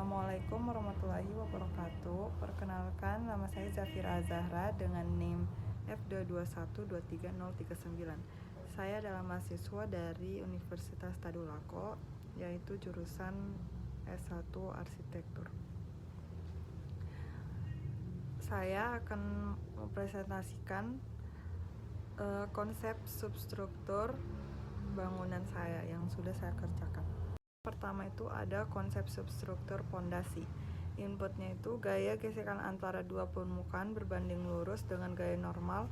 Assalamualaikum warahmatullahi wabarakatuh. Perkenalkan, nama saya Zafira Zahra dengan NIM F221233039. Saya adalah mahasiswa dari Universitas Tadulako, yaitu jurusan S1 Arsitektur. Saya akan mempresentasikan konsep substruktur bangunan saya yang sudah saya kerjakan. Pertama itu ada konsep substruktur pondasi. Inputnya itu gaya gesekan antara dua permukaan berbanding lurus dengan gaya normal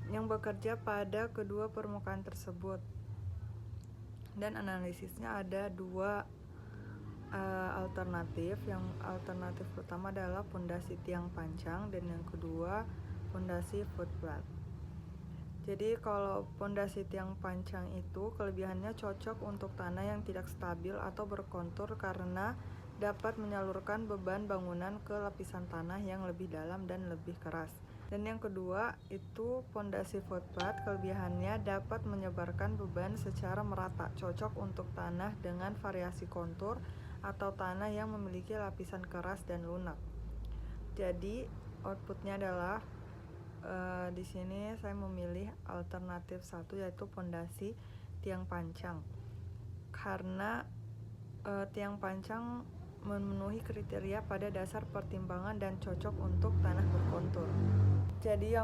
yang bekerja pada kedua permukaan tersebut. Dan analisisnya ada dua alternatif. Yang alternatif pertama adalah pondasi tiang pancang dan yang kedua pondasi footplat. Jadi kalau pondasi tiang pancang itu kelebihannya cocok untuk tanah yang tidak stabil atau berkontur karena dapat menyalurkan beban bangunan ke lapisan tanah yang lebih dalam dan lebih keras. Dan yang kedua itu pondasi footplat, kelebihannya dapat menyebarkan beban secara merata, cocok untuk tanah dengan variasi kontur atau tanah yang memiliki lapisan keras dan lunak. Jadi outputnya adalah di sini saya memilih alternatif 1 yaitu pondasi tiang pancang karena tiang pancang memenuhi kriteria pada dasar pertimbangan dan cocok untuk tanah berkontur. Jadi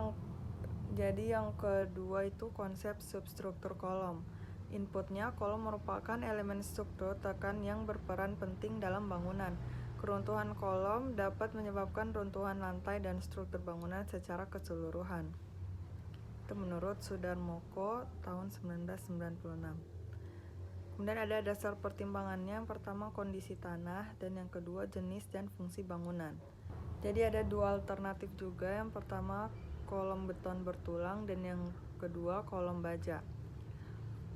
yang kedua itu konsep substruktur kolom. Inputnya, kolom merupakan elemen struktur tekan yang berperan penting dalam bangunan. Keruntuhan kolom dapat menyebabkan runtuhan lantai dan struktur bangunan secara keseluruhan. Itu menurut Sudarmoko tahun 1996. Kemudian ada dasar pertimbangannya, yang pertama kondisi tanah dan yang kedua jenis dan fungsi bangunan. Jadi ada dua alternatif juga, yang pertama kolom beton bertulang dan yang kedua kolom baja.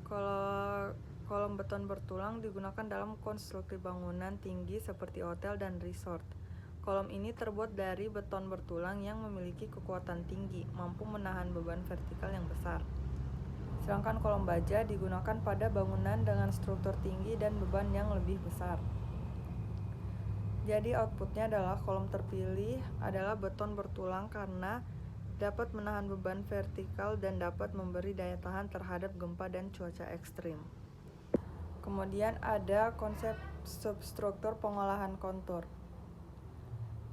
Kalau kolom beton bertulang digunakan dalam konstruksi bangunan tinggi seperti hotel dan resort. Kolom ini terbuat dari beton bertulang yang memiliki kekuatan tinggi, mampu menahan beban vertikal yang besar. Sedangkan kolom baja digunakan pada bangunan dengan struktur tinggi dan beban yang lebih besar. Jadi outputnya adalah kolom terpilih adalah beton bertulang karena dapat menahan beban vertikal dan dapat memberi daya tahan terhadap gempa dan cuaca ekstrim. Kemudian ada konsep substruktur pengolahan kontur.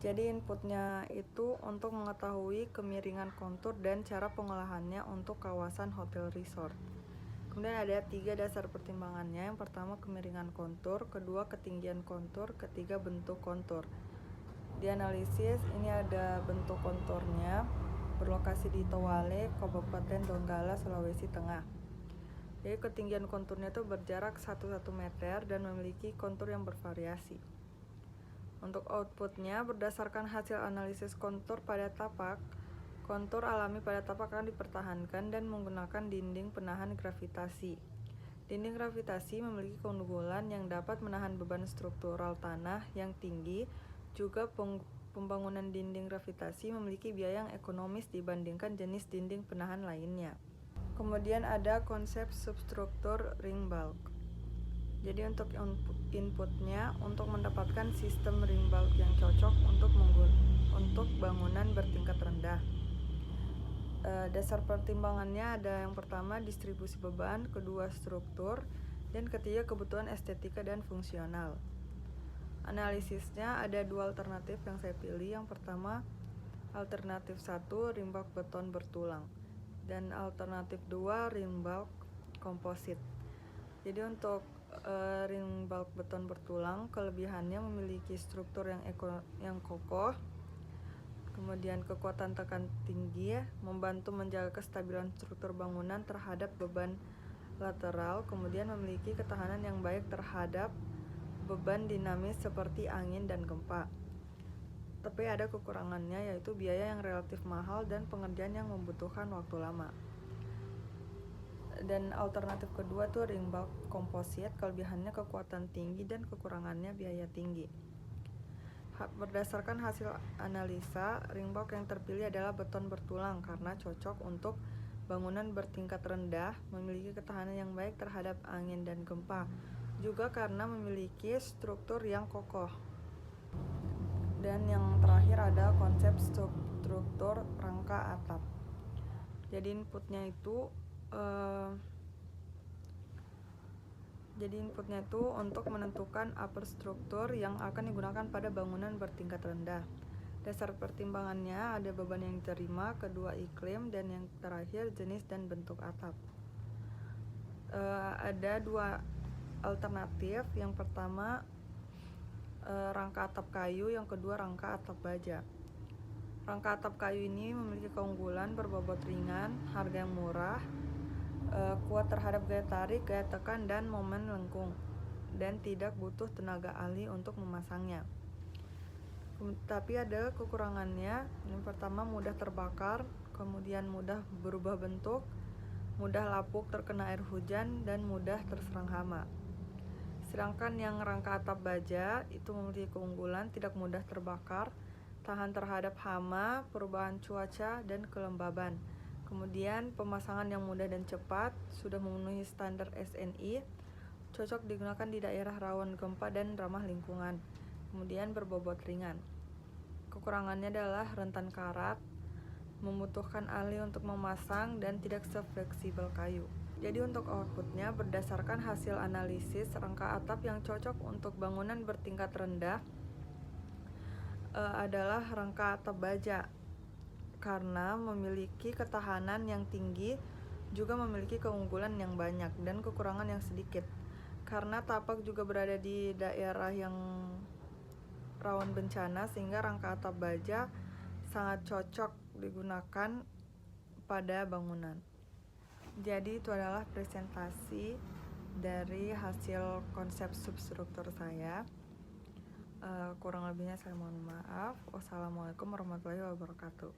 Jadi inputnya itu untuk mengetahui kemiringan kontur dan cara pengolahannya untuk kawasan hotel resort. Kemudian ada 3 dasar pertimbangannya. Yang pertama kemiringan kontur, kedua ketinggian kontur, ketiga bentuk kontur. Di analisis ini ada bentuk konturnya, berlokasi di Towale, Kabupaten Donggala, Sulawesi Tengah. Jadi ketinggian konturnya itu berjarak 1 meter dan memiliki kontur yang bervariasi. Untuk outputnya, berdasarkan hasil analisis kontur pada tapak, kontur alami pada tapak akan dipertahankan dan menggunakan dinding penahan gravitasi. Dinding gravitasi memiliki keunggulan yang dapat menahan beban struktural tanah yang tinggi. Juga pembangunan dinding gravitasi memiliki biaya yang ekonomis dibandingkan jenis dinding penahan lainnya. Kemudian ada konsep substruktur ring bulk. Jadi untuk inputnya, untuk mendapatkan sistem ring bulk yang cocok untuk bangunan bertingkat rendah. Dasar pertimbangannya ada yang pertama distribusi beban, kedua struktur, dan ketiga kebutuhan estetika dan fungsional. Analisisnya ada dua alternatif yang saya pilih. Yang pertama alternatif 1 ring bulk beton bertulang dan alternatif 2 ring bulk komposit. Jadi untuk ring bulk beton bertulang kelebihannya memiliki struktur yang kokoh, kemudian kekuatan tekan tinggi, membantu menjaga kestabilan struktur bangunan terhadap beban lateral, kemudian memiliki ketahanan yang baik terhadap beban dinamis seperti angin dan gempa. Tapi ada kekurangannya, yaitu biaya yang relatif mahal dan pengerjaan yang membutuhkan waktu lama. Dan alternatif kedua tuh ring bulk komposit, kelebihannya kekuatan tinggi dan kekurangannya biaya tinggi. Berdasarkan hasil analisa, ring bulk yang terpilih adalah beton bertulang karena cocok untuk bangunan bertingkat rendah, memiliki ketahanan yang baik terhadap angin dan gempa, juga karena memiliki struktur yang kokoh. Dan yang terakhir ada konsep struktur rangka atap. Jadi inputnya itu untuk menentukan upper struktur yang akan digunakan pada bangunan bertingkat rendah. Dasar pertimbangannya ada beban yang diterima, kedua iklim, dan yang terakhir jenis dan bentuk atap. Ada dua alternatif. Yang pertama rangka atap kayu, yang kedua rangka atap baja. Rangka atap kayu ini memiliki keunggulan berbobot ringan, harga yang murah, kuat terhadap gaya tarik, gaya tekan, dan momen lengkung, dan tidak butuh tenaga ahli untuk memasangnya. Tapi ada kekurangannya. Yang pertama mudah terbakar, kemudian mudah berubah bentuk, mudah lapuk terkena air hujan, dan mudah terserang hama. Sedangkan yang rangka atap baja itu memiliki keunggulan tidak mudah terbakar, tahan terhadap hama, perubahan cuaca, dan kelembaban. Kemudian pemasangan yang mudah dan cepat, sudah memenuhi standar SNI, cocok digunakan di daerah rawan gempa dan ramah lingkungan. Kemudian berbobot ringan. Kekurangannya adalah rentan karat, membutuhkan ahli untuk memasang, dan tidak sefleksibel kayu. Jadi untuk outputnya berdasarkan hasil analisis, rangka atap yang cocok untuk bangunan bertingkat rendah adalah rangka atap baja, karena memiliki ketahanan yang tinggi, juga memiliki keunggulan yang banyak dan kekurangan yang sedikit. Karena tapak juga berada di daerah yang rawan bencana, sehingga rangka atap baja sangat cocok digunakan pada bangunan. Jadi itu adalah presentasi dari hasil konsep substruktur saya. Kurang lebihnya saya mohon maaf. Wassalamualaikum warahmatullahi wabarakatuh.